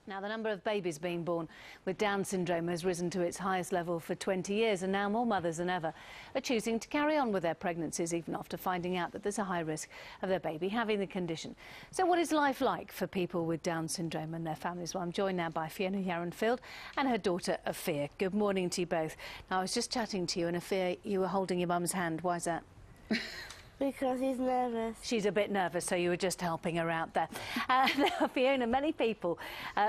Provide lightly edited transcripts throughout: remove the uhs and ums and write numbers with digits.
Now, the number of babies being born with Down syndrome has risen to its highest level for 20 years, and now more mothers than ever are choosing to carry on with their pregnancies even after finding out that there's a high risk of their baby having the condition. So what is life like for people with Down syndrome and their families? Well, I'm joined now by Fiona Yarenfield and her daughter, Afia. Good morning to you both. Now, I was just chatting to you, and Afia, you were holding your mum's hand. Why is that? Because he's nervous. She's a bit nervous, so you were just helping her out there. Now, Fiona, many people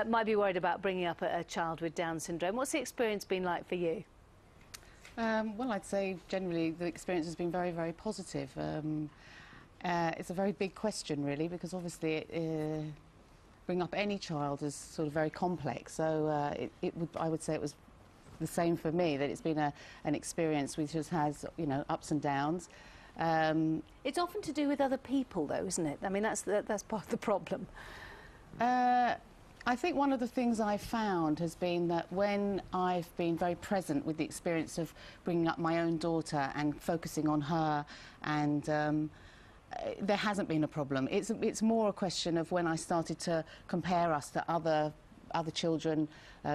might be worried about bringing up a child with Down syndrome. What's the experience been like for you? Well, I'd say generally the experience has been very, very positive. It's a very big question, really, because obviously bringing up any child is sort of very complex. So I would say it was the same for me, that it's been an experience which has, you know, ups and downs. It's often to do with other people, though, isn't it? I mean, that's part of the problem. I think one of the things I've found has been that when I've been very present with the experience of bringing up my own daughter and focusing on her, and there hasn't been a problem. It's more a question of when I started to compare us to other children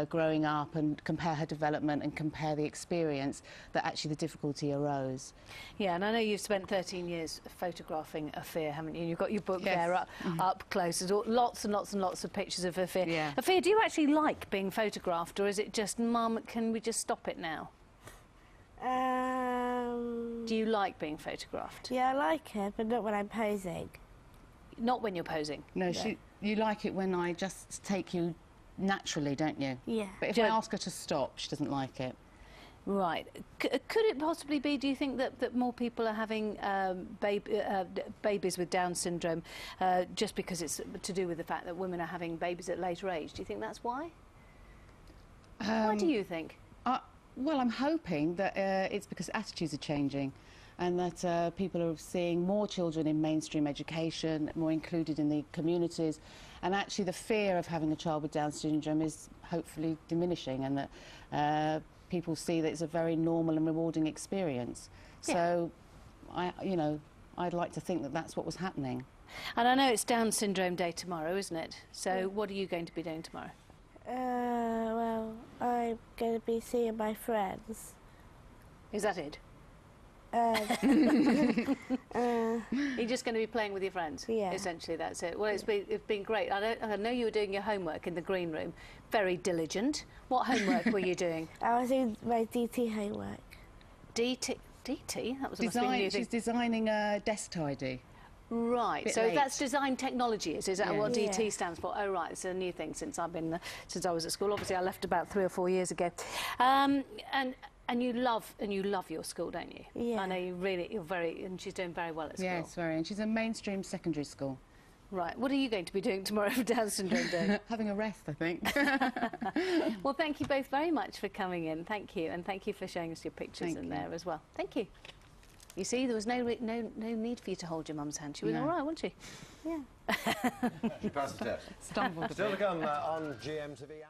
growing up and compare her development and compare the experience, that actually the difficulty arose. Yeah, and I know you've spent 13 years photographing Afia, haven't you? You've got your book Yes. there up close. There's lots and lots and lots of pictures of Afia. Yeah. Afia, do you actually like being photographed, or is it just, Mum, can we just stop it now? Do you like being photographed? Yeah, I like it, but not when I'm posing. Not when you're posing? No, you like it when I just take you naturally, don't you? Yeah. But if I ask her to stop, she doesn't like it. Right. Could it possibly be, do you think, that more people are having babies with Down syndrome just because it's to do with the fact that women are having babies at later age? Do you think that's why? Why do you think? Well, I'm hoping that it's because attitudes are changing, and that people are seeing more children in mainstream education, more included in the communities, and actually the fear of having a child with Down syndrome is hopefully diminishing, and that people see that it's a very normal and rewarding experience. Yeah. So, I'd like to think that that's what was happening. And I know it's Down Syndrome Day tomorrow, isn't it? So what are you going to be doing tomorrow? Well, I'm going to be seeing my friends. Is that it? You're just going to be playing with your friends? Yeah. Essentially, that's it. Well, it's been great. I know you were doing your homework in the green room. Very diligent. What homework were you doing? I was doing my DT homework. DT? That was a new thing. She's designing a desk tidy. Right, so late. that's design technology, is that what Yeah. DT stands for? Oh, right, it's a new thing since I was at school. Obviously, I left about 3 or 4 years ago. And you love your school, don't you? Yeah. I know and she's doing very well at school. Yes, very, and she's a mainstream secondary school. Right, what are you going to be doing tomorrow for Down Syndrome Day? Having a rest, I think. Well, thank you both very much for coming in. Thank you, and thank you for showing us your pictures there as well. Thank you. You see, there was no need for you to hold your mum's hand. She was all right, wasn't she? Yeah. She passed the test. Stumbled a bit. Still to come on GMTV.